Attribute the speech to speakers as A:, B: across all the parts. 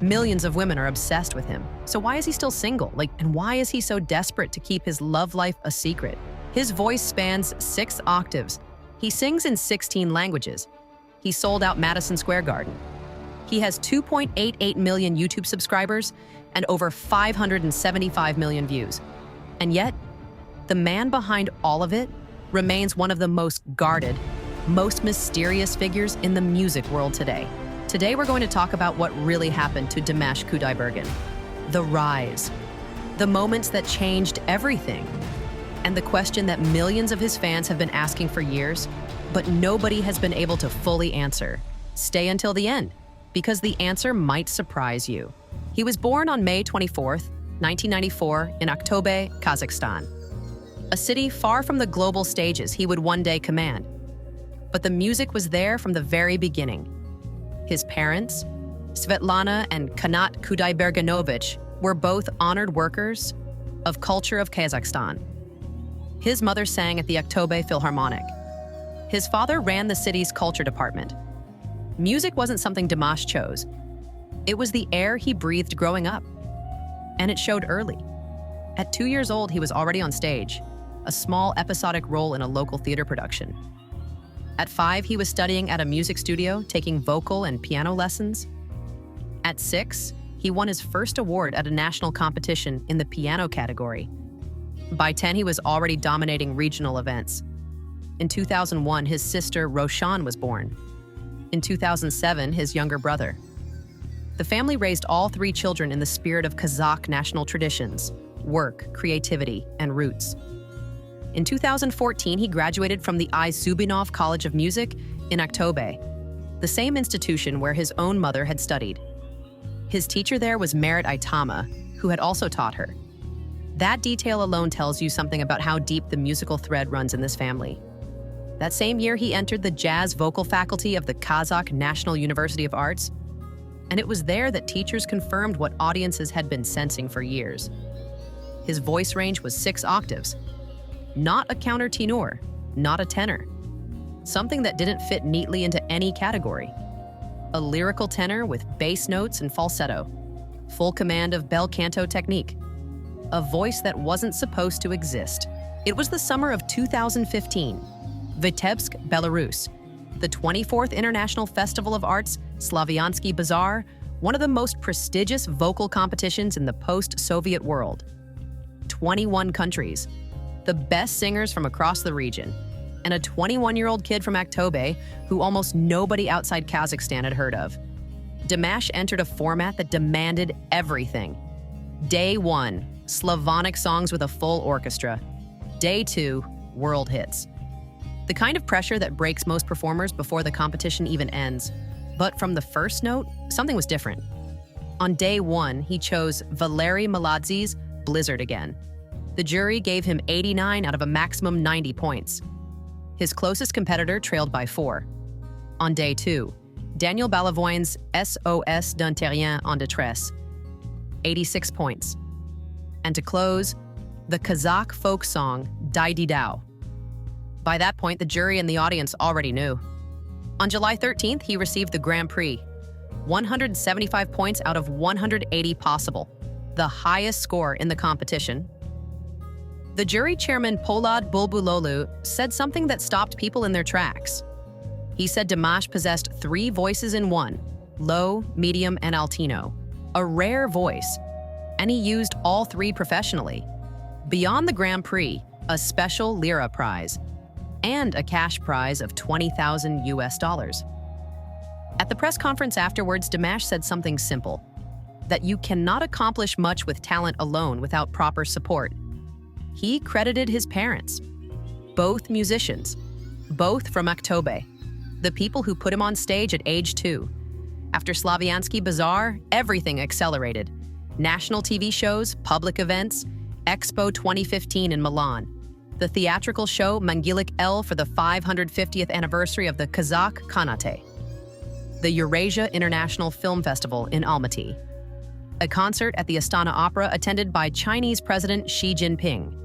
A: Millions of women are obsessed with him. So why is he still single? And why is he so desperate to keep his love life a secret? His voice spans 6 octaves. He sings in 16 languages. He sold out Madison Square Garden. He has 2.88 million YouTube subscribers and over 575 million views. And yet, the man behind all of it remains one of the most guarded, most mysterious figures in the music world today. Today, we're going to talk about what really happened to Dimash Qudaibergen. The rise. The moments that changed everything. And the question that millions of his fans have been asking for years, but nobody has been able to fully answer. Stay until the end, because the answer might surprise you. He was born on May 24th, 1994, in Aktobe, Kazakhstan. A city far from the global stages he would one day command. But the music was there from the very beginning. His parents, Svetlana and Kanat Kudaibergenovich, were both honored workers of culture of Kazakhstan. His mother sang at the Aktobe Philharmonic. His father ran the city's culture department. Music wasn't something Dimash chose. It was the air he breathed growing up. And it showed early. At 2 years old, he was already on stage, a small episodic role in a local theater production. At 5, he was studying at a music studio, taking vocal and piano lessons. At 6, he won his first award at a national competition in the piano category. By 10, he was already dominating regional events. In 2001, his sister Roshan was born. In 2007, his younger brother. The family raised all 3 children in the spirit of Kazakh national traditions, work, creativity, and roots. In 2014, he graduated from the I. Zubinov College of Music in Aktobe, the same institution where his own mother had studied. His teacher there was Merit Itama, who had also taught her. That detail alone tells you something about how deep the musical thread runs in this family. That same year, he entered the jazz vocal faculty of the Kazakh National University of Arts, and it was there that teachers confirmed what audiences had been sensing for years. His voice range was 6 octaves. Not a countertenor, not a tenor. Something that didn't fit neatly into any category. A lyrical tenor with bass notes and falsetto. Full command of bel canto technique. A voice that wasn't supposed to exist. It was the summer of 2015. Vitebsk, Belarus. The 24th International Festival of Arts, Slaviansky Bazaar, one of the most prestigious vocal competitions in the post-Soviet world. 21 countries. The best singers from across the region, and a 21-year-old kid from Aktobe who almost nobody outside Kazakhstan had heard of. Dimash entered a format that demanded everything. Day 1, Slavonic songs with a full orchestra. Day 2, world hits. The kind of pressure that breaks most performers before the competition even ends. But from the first note, something was different. On day 1, he chose Valery Mladzi's Blizzard Again. The jury gave him 89 out of a maximum 90 points. His closest competitor trailed by 4. On day 2, Daniel Balavoin's SOS d'un terrien en détresse, 86 points. And to close, the Kazakh folk song Dai Di Dao. By that point, the jury and the audience already knew. On July 13th, he received the Grand Prix, 175 points out of 180 possible, the highest score in the competition. The jury chairman Polad Bulbulolu said something that stopped people in their tracks. He said Dimash possessed 3 voices in one, low, medium, and altino, a rare voice, and he used all 3 professionally. Beyond the Grand Prix, a special Lira prize, and a cash prize of $20,000 US. At the press conference afterwards, Dimash said something simple, that you cannot accomplish much with talent alone without proper support. He credited his parents, both musicians, both from Aktobe, the people who put him on stage at age 2. After Slaviansky Bazaar, everything accelerated. National TV shows, public events, Expo 2015 in Milan, the theatrical show Mangilik El for the 550th anniversary of the Kazakh Khanate, the Eurasia International Film Festival in Almaty, a concert at the Astana Opera attended by Chinese President Xi Jinping.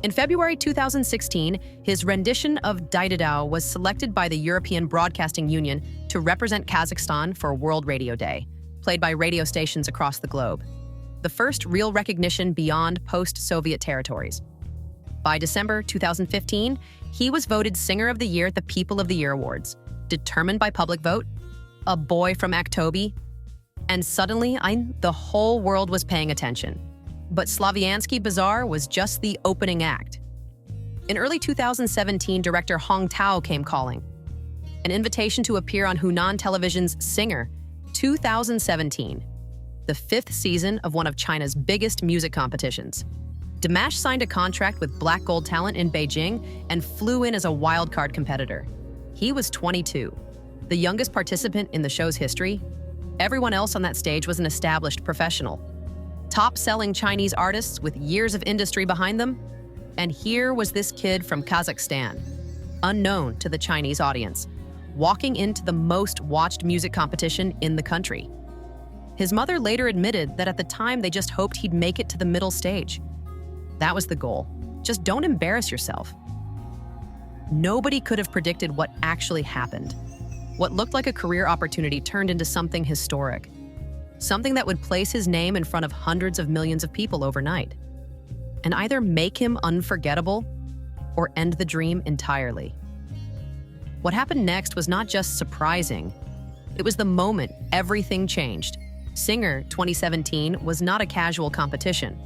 A: In February 2016, his rendition of Dai Di Dao was selected by the European Broadcasting Union to represent Kazakhstan for World Radio Day, played by radio stations across the globe. The first real recognition beyond post-Soviet territories. By December 2015, he was voted Singer of the Year at the People of the Year Awards, determined by public vote, a boy from Aktobe, and suddenly the whole world was paying attention. But Slaviansky Bazaar was just the opening act. In early 2017, director Hong Tao came calling. An invitation to appear on Hunan Television's Singer 2017, the 5th season of one of China's biggest music competitions. Dimash signed a contract with Black Gold Talent in Beijing and flew in as a wildcard competitor. He was 22, the youngest participant in the show's history. Everyone else on that stage was an established professional. Top-selling Chinese artists with years of industry behind them. And here was this kid from Kazakhstan, unknown to the Chinese audience, walking into the most watched music competition in the country. His mother later admitted that at the time they just hoped he'd make it to the middle stage. That was the goal. Just don't embarrass yourself. Nobody could have predicted what actually happened. What looked like a career opportunity turned into something historic. Something that would place his name in front of hundreds of millions of people overnight. And either make him unforgettable or end the dream entirely. What happened next was not just surprising. It was the moment everything changed. Singer 2017 was not a casual competition.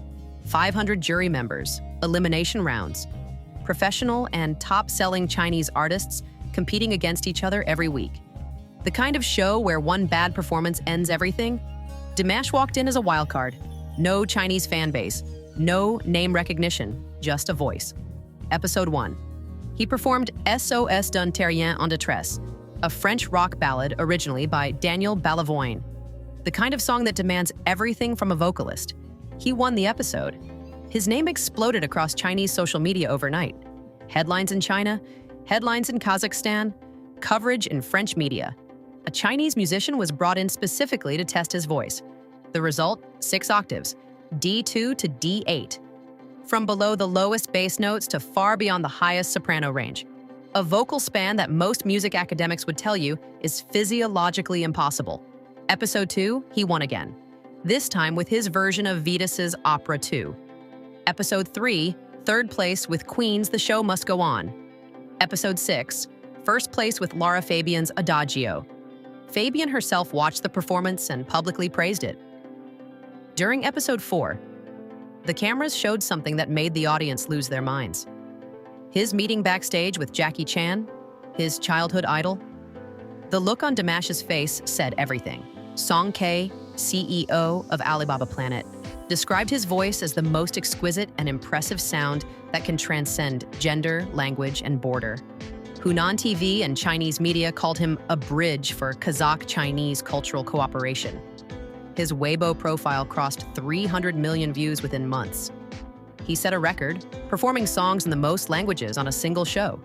A: 500 jury members, elimination rounds, professional and top-selling Chinese artists competing against each other every week. The kind of show where one bad performance ends everything. Dimash walked in as a wildcard. No Chinese fan base, no name recognition, just a voice. Episode 1. He performed SOS d'un terrien en détresse, a French rock ballad originally by Daniel Balavoine. The kind of song that demands everything from a vocalist. He won the episode. His name exploded across Chinese social media overnight. Headlines in China, headlines in Kazakhstan, coverage in French media. A Chinese musician was brought in specifically to test his voice. The result, 6 octaves, D2 to D8. From below the lowest bass notes to far beyond the highest soprano range. A vocal span that most music academics would tell you is physiologically impossible. Episode 2, he won again. This time with his version of Vitas's Opera 2. Episode 3, 3rd place with Queen's The Show Must Go On. Episode 6, 1st place with Lara Fabian's Adagio. Fabian herself watched the performance and publicly praised it. During episode 4, the cameras showed something that made the audience lose their minds. His meeting backstage with Jackie Chan, his childhood idol. The look on Dimash's face said everything. Song K, CEO of Alibaba Planet, described his voice as the most exquisite and impressive sound that can transcend gender, language, and border. Hunan TV and Chinese media called him a bridge for Kazakh-Chinese cultural cooperation. His Weibo profile crossed 300 million views within months. He set a record, performing songs in the most languages on a single show.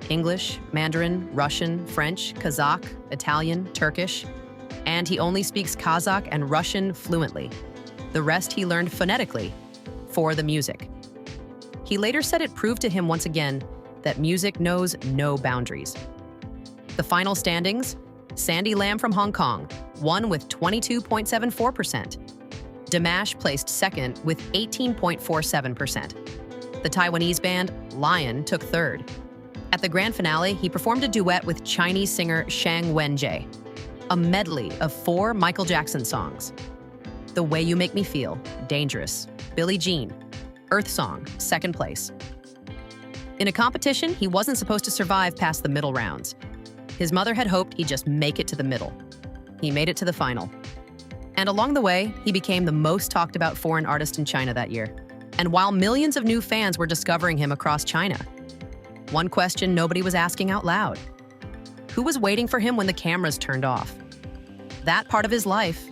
A: English, Mandarin, Russian, French, Kazakh, Italian, Turkish, and he only speaks Kazakh and Russian fluently. The rest he learned phonetically for the music. He later said it proved to him once again that music knows no boundaries. The final standings, Sandy Lam from Hong Kong won with 22.74%. Dimash placed second with 18.47%. The Taiwanese band Lion took third. At the grand finale, he performed a duet with Chinese singer Shang Wenjie, a medley of 4 Michael Jackson songs. The Way You Make Me Feel, Dangerous, Billie Jean, Earth Song, 2nd place. In a competition, he wasn't supposed to survive past the middle rounds. His mother had hoped he'd just make it to the middle. He made it to the final. And along the way, he became the most talked about foreign artist in China that year. And while millions of new fans were discovering him across China, one question nobody was asking out loud: who was waiting for him when the cameras turned off? That part of his life,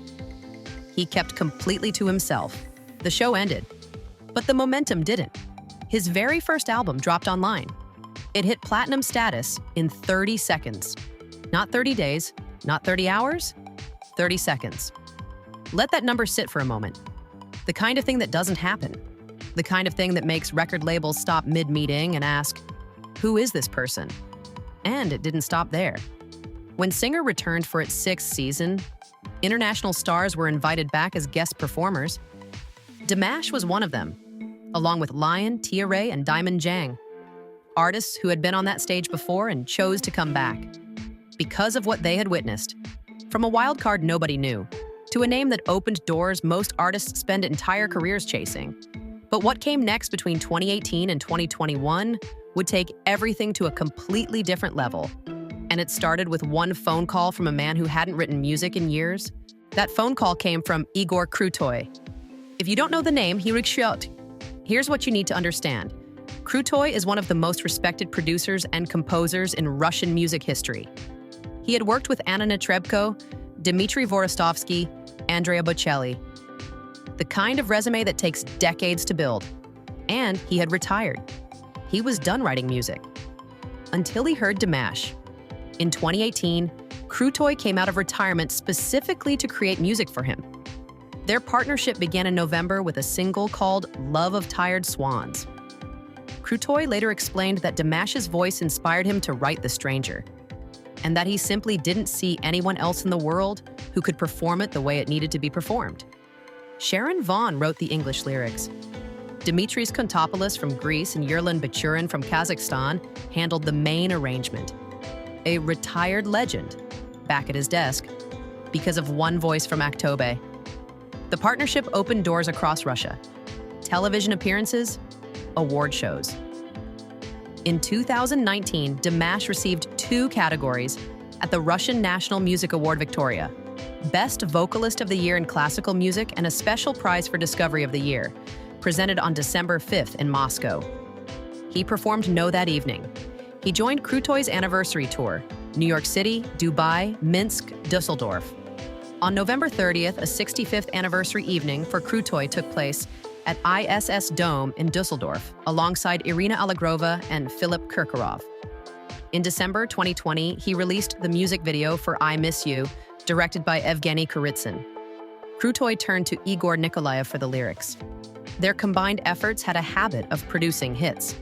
A: he kept completely to himself. The show ended, but the momentum didn't. His very first album dropped online. It hit platinum status in 30 seconds. Not 30 days, not 30 hours, 30 seconds. Let that number sit for a moment. The kind of thing that doesn't happen. The kind of thing that makes record labels stop mid-meeting and ask, who is this person? And it didn't stop there. When Singer returned for its 6th season, International stars were invited back as guest performers. Dimash was one of them, along with Lion, Tia Ray, and Diamond Jang, artists who had been on that stage before and chose to come back because of what they had witnessed. From a wild card nobody knew, to a name that opened doors most artists spend entire careers chasing. But what came next between 2018 and 2021 would take everything to a completely different level. And it started with one phone call from a man who hadn't written music in years. That phone call came from Igor Krutoy. If you don't know the name, here's what you need to understand. Krutoy is one of the most respected producers and composers in Russian music history. He had worked with Anna Netrebko, Dmitry Vorostovsky, Andrea Bocelli. The kind of resume that takes decades to build. And he had retired. He was done writing music. Until he heard Dimash. In 2018, Krutoy came out of retirement specifically to create music for him. Their partnership began in November with a single called Love of Tired Swans. Krutoy later explained that Dimash's voice inspired him to write The Stranger, and that he simply didn't see anyone else in the world who could perform it the way it needed to be performed. Sharon Vaughn wrote the English lyrics. Dimitris Kontopoulos from Greece and Yerlan Bachurin from Kazakhstan handled the main arrangement. A retired legend, back at his desk, because of one voice from Aktobe. The partnership opened doors across Russia. Television appearances, award shows. In 2019, Dimash received 2 categories at the Russian National Music Award Victoria: Best Vocalist of the Year in Classical Music and a special prize for Discovery of the Year, presented on December 5th in Moscow. He performed No that evening. He joined Krutoy's anniversary tour, New York City, Dubai, Minsk, Dusseldorf. On November 30th, a 65th anniversary evening for Krutoy took place at ISS Dome in Dusseldorf, alongside Irina Allegrova and Philip Kirkorov. In December 2020, he released the music video for I Miss You, directed by Evgeny Kuritsyn. Krutoy turned to Igor Nikolaev for the lyrics. Their combined efforts had a habit of producing hits.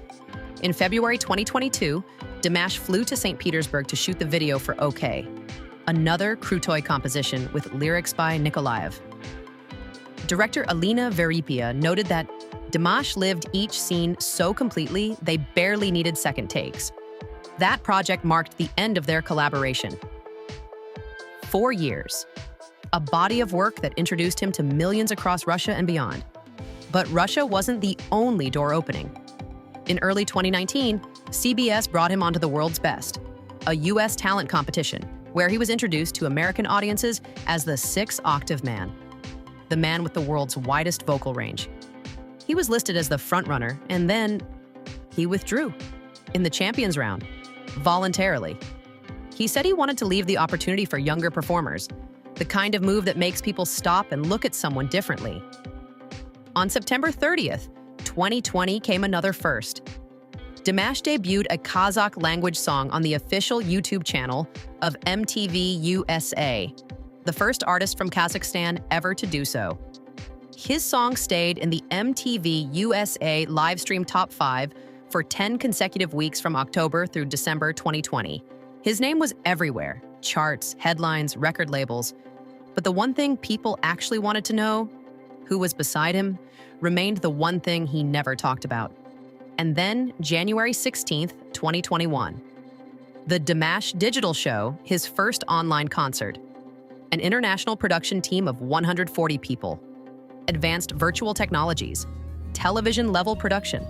A: In February 2022, Dimash flew to St. Petersburg to shoot the video for OK, another Krutoy composition with lyrics by Nikolaev. Director Alina Veripia noted that Dimash lived each scene so completely they barely needed second takes. That project marked the end of their collaboration. 4 years, a body of work that introduced him to millions across Russia and beyond. But Russia wasn't the only door opening. In early 2019, CBS brought him onto The World's Best, a U.S. talent competition where he was introduced to American audiences as the 6-octave man, the man with the world's widest vocal range. He was listed as the frontrunner, and then he withdrew in the Champions round, voluntarily. He said he wanted to leave the opportunity for younger performers, the kind of move that makes people stop and look at someone differently. On September 30th, 2020 came another first. Dimash debuted a Kazakh language song on the official YouTube channel of MTV USA, the first artist from Kazakhstan ever to do so. His song stayed in the MTV USA livestream top 5 for 10 consecutive weeks from October through December 2020. His name was everywhere: charts, headlines, record labels. But the one thing people actually wanted to know, who was beside him, remained the one thing he never talked about. And then, January 16th, 2021. The Dimash Digital Show, his first online concert. An international production team of 140 people. Advanced virtual technologies. Television-level production.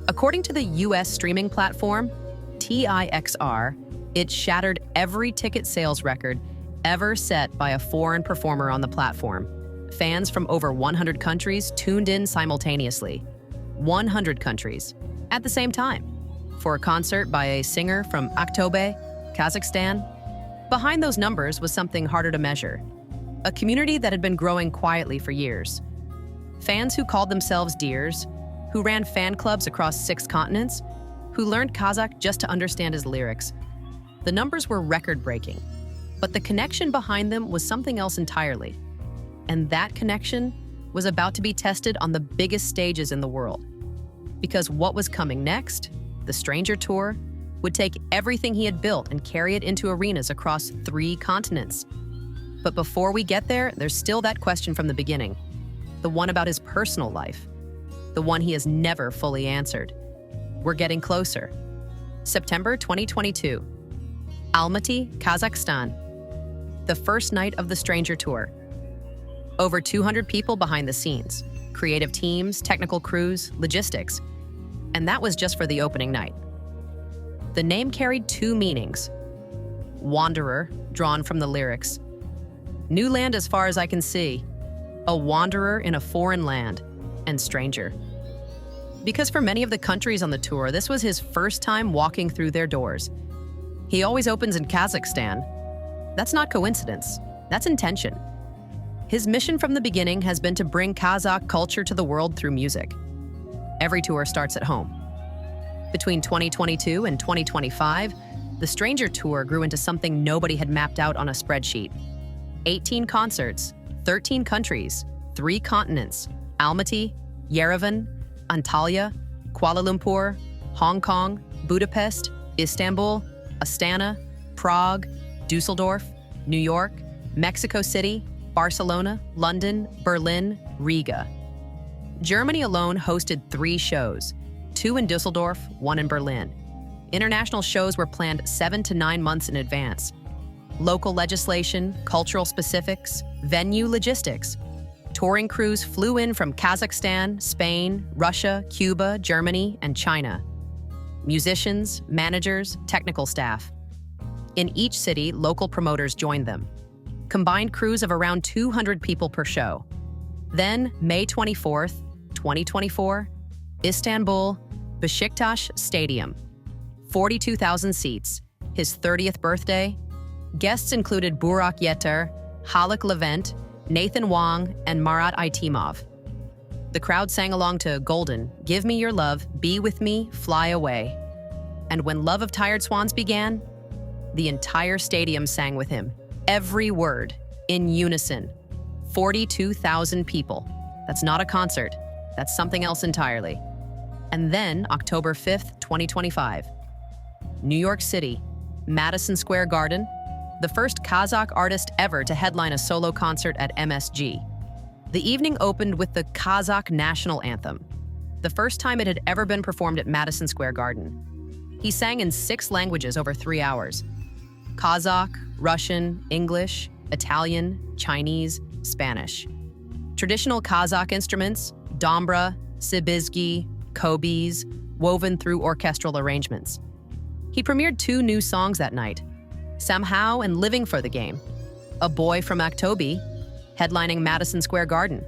A: According to the US streaming platform, TIXR, it shattered every ticket sales record ever set by a foreign performer on the platform. Fans from over 100 countries tuned in simultaneously. 100 countries, at the same time, for a concert by a singer from Aktobe, Kazakhstan. Behind those numbers was something harder to measure. A community that had been growing quietly for years. Fans who called themselves Deers, who ran fan clubs across 6 continents, who learned Kazakh just to understand his lyrics. The numbers were record-breaking, but the connection behind them was something else entirely. And that connection was about to be tested on the biggest stages in the world. Because what was coming next, the Stranger Tour, would take everything he had built and carry it into arenas across 3 continents. But before we get there, there's still that question from the beginning. The one about his personal life. The one he has never fully answered. We're getting closer. September 2022. Almaty, Kazakhstan. The first night of the Stranger Tour. Over 200 people behind the scenes. Creative teams, technical crews, logistics. And that was just for the opening night. The name carried two meanings. Wanderer, drawn from the lyrics. New land as far as I can see. A wanderer in a foreign land. And stranger. Because for many of the countries on the tour, this was his first time walking through their doors. He always opens in Kazakhstan. That's not coincidence. That's intention. His mission from the beginning has been to bring Kazakh culture to the world through music. Every tour starts at home. Between 2022 and 2025, the Stranger Tour grew into something nobody had mapped out on a spreadsheet. 18 concerts, 13 countries, 3 continents, Almaty, Yerevan, Antalya, Kuala Lumpur, Hong Kong, Budapest, Istanbul, Astana, Prague, Dusseldorf, New York, Mexico City, Barcelona, London, Berlin, Riga. Germany alone hosted 3 shows, 2 in Dusseldorf, 1 in Berlin. International shows were planned 7 to 9 months in advance. Local legislation, cultural specifics, venue logistics. Touring crews flew in from Kazakhstan, Spain, Russia, Cuba, Germany, and China. Musicians, managers, technical staff. In each city, local promoters joined them. Combined crews of around 200 people per show. Then, May 24th, 2024, Istanbul, Besiktas Stadium. 42,000 seats. His 30th birthday. Guests included Burak Yeter, Haluk Levent, Nathan Wang, and Marat Itemov. The crowd sang along to Golden, Give Me Your Love, Be With Me, Fly Away. And when Love of Tired Swans began, the entire stadium sang with him. Every word, in unison. 42,000 people. That's not a concert. That's something else entirely. And then, October 5th, 2025. New York City, Madison Square Garden, the first Kazakh artist ever to headline a solo concert at MSG. The evening opened with the Kazakh national anthem, the first time it had ever been performed at Madison Square Garden. He sang in 6 languages over 3 hours: Kazakh, Russian, English, Italian, Chinese, Spanish. Traditional Kazakh instruments, dombra, sibizgi, kobys, woven through orchestral arrangements. He premiered 2 new songs that night, Somehow and Living for the Game, A Boy from Aktobi, headlining Madison Square Garden.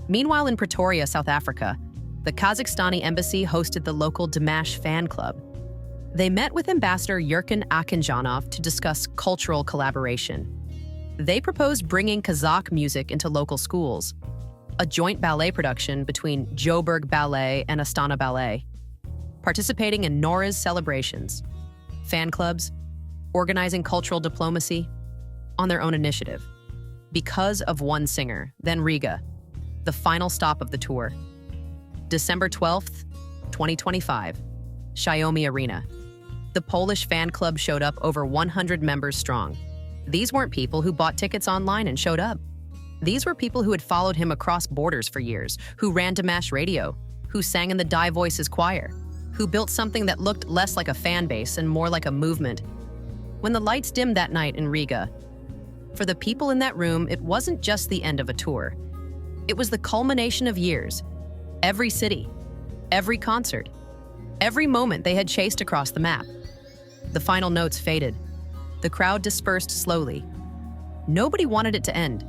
A: Meanwhile, in Pretoria, South Africa, the Kazakhstani embassy hosted the local Dimash fan club. They met with Ambassador Yurkin Akinjanov to discuss cultural collaboration. They proposed bringing Kazakh music into local schools, a joint ballet production between Joburg Ballet and Astana Ballet, participating in Nora's celebrations, fan clubs, organizing cultural diplomacy on their own initiative. Because of one singer, then Riga, the final stop of the tour. December 12th, 2025, Xiaomi Arena. The Polish fan club showed up over 100 members strong. These weren't people who bought tickets online and showed up. These were people who had followed him across borders for years, who ran Dimash Radio, who sang in the Die Voices choir, who built something that looked less like a fan base and more like a movement. When the lights dimmed that night in Riga, for the people in that room, it wasn't just the end of a tour. It was the culmination of years. Every city, every concert, every moment they had chased across the map. The final notes faded. The crowd dispersed slowly. Nobody wanted it to end.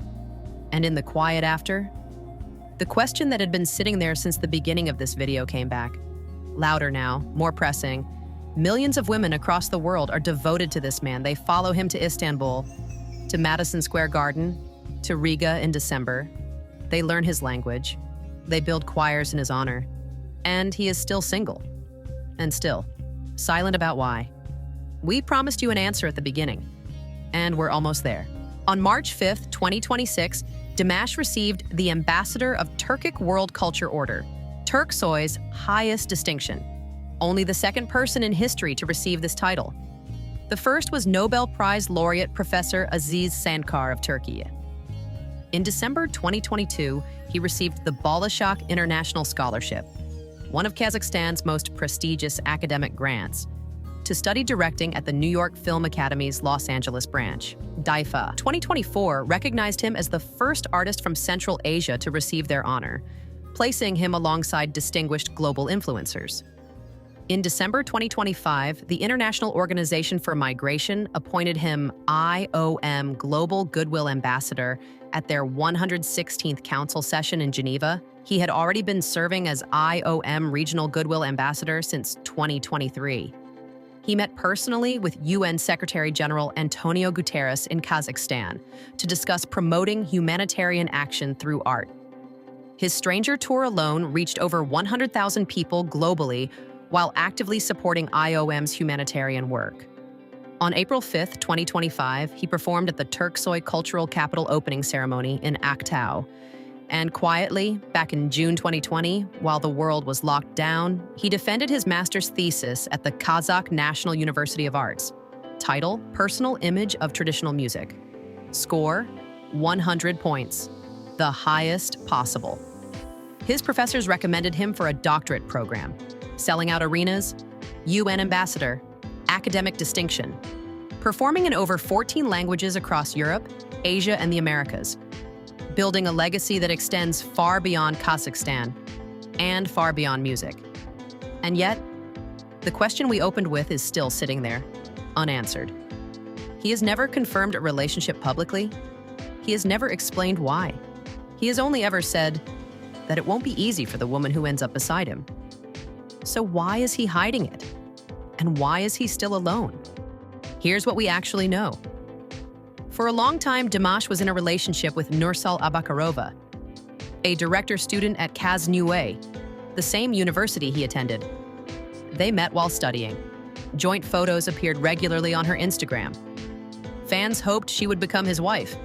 A: And in the quiet after, the question that had been sitting there since the beginning of this video came back. Louder now, more pressing. Millions of women across the world are devoted to this man. They follow him to Istanbul, to Madison Square Garden, to Riga in December. They learn his language. They build choirs in his honor. And he is still single. And still, silent about why. We promised you an answer at the beginning. And we're almost there. On March 5th, 2026, Dimash received the Ambassador of Turkic World Culture Order, Turksoy's highest distinction. Only the second person in history to receive this title. The first was Nobel Prize laureate Professor Aziz Sankar of Turkey. In December 2022, he received the Balashak International Scholarship, one of Kazakhstan's most prestigious academic grants, to study directing at the New York Film Academy's Los Angeles branch. DIFA 2024 recognized him as the first artist from Central Asia to receive their honor, placing him alongside distinguished global influencers. In December 2025, the International Organization for Migration appointed him IOM Global Goodwill Ambassador at their 116th Council session in Geneva. He had already been serving as IOM Regional Goodwill Ambassador since 2023. He met personally with UN Secretary-General Antonio Guterres in Kazakhstan to discuss promoting humanitarian action through art. His stranger tour alone reached over 100,000 people globally while actively supporting IOM's humanitarian work. On April 5, 2025, he performed at the Turksoy Cultural Capital opening ceremony in Aktau. And quietly, back in June 2020, while the world was locked down, he defended his master's thesis at the Kazakh National University of Arts. Title: Personal Image of Traditional Music. Score: 100 points, the highest possible. His professors recommended him for a doctorate program, selling out arenas, UN ambassador, academic distinction, performing in over 14 languages across Europe, Asia, and the Americas, building a legacy that extends far beyond Kazakhstan and far beyond music. And yet, the question we opened with is still sitting there, unanswered. He has never confirmed a relationship publicly. He has never explained why. He has only ever said that it won't be easy for the woman who ends up beside him. So why is he hiding it? And why is he still alone? Here's what we actually know. For a long time, Dimash was in a relationship with Nursal Abakarova, a director student at KazNUA, the same university he attended. They met while studying. Joint photos appeared regularly on her Instagram. Fans hoped she would become his wife.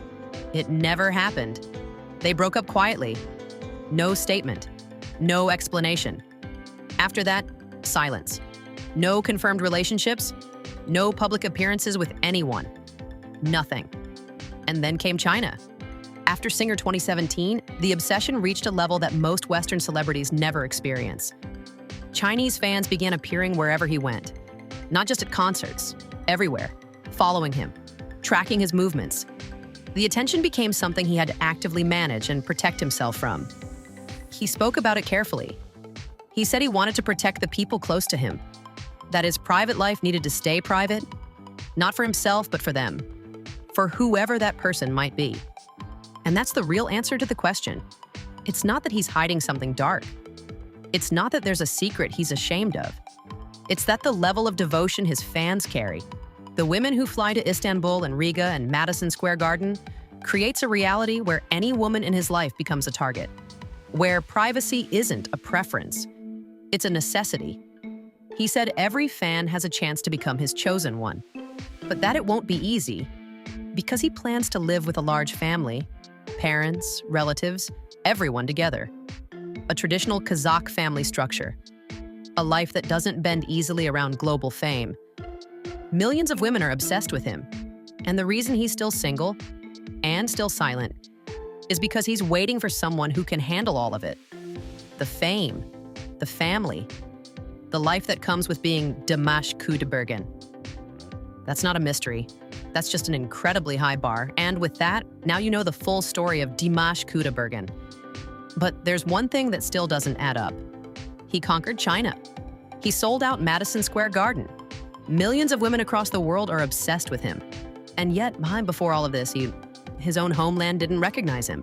A: It never happened. They broke up quietly. No statement. No explanation. After that, silence. No confirmed relationships. No public appearances with anyone. Nothing. And then came China. After Singer 2017, the obsession reached a level that most Western celebrities never experience. Chinese fans began appearing wherever he went. Not just at concerts, everywhere, following him, tracking his movements. The attention became something he had to actively manage and protect himself from. He spoke about it carefully. He said he wanted to protect the people close to him, that his private life needed to stay private, not for himself, but for them, for whoever that person might be. And that's the real answer to the question. It's not that he's hiding something dark. It's not that there's a secret he's ashamed of. It's that the level of devotion his fans carry, the women who fly to Istanbul and Riga and Madison Square Garden, creates a reality where any woman in his life becomes a target, where privacy isn't a preference, it's a necessity. He said every fan has a chance to become his chosen one, but that it won't be easy because he plans to live with a large family, parents, relatives, everyone together. A traditional Kazakh family structure, a life that doesn't bend easily around global fame. Millions of women are obsessed with him, and the reason he's still single and still silent is because he's waiting for someone who can handle all of it. The fame, the family, the life that comes with being Dimash Qudaibergen. That's not a mystery. That's just an incredibly high bar. And with that, now you know the full story of Dimash Qudaibergen. But there's one thing that still doesn't add up. He conquered China. He sold out Madison Square Garden. Millions of women across the world are obsessed with him. And yet, before all of this, his own homeland didn't recognize him.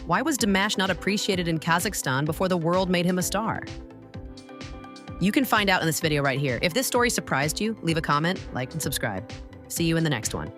A: Why was Dimash not appreciated in Kazakhstan before the world made him a star? You can find out in this video right here. If this story surprised you, leave a comment, like, and subscribe. See you in the next one.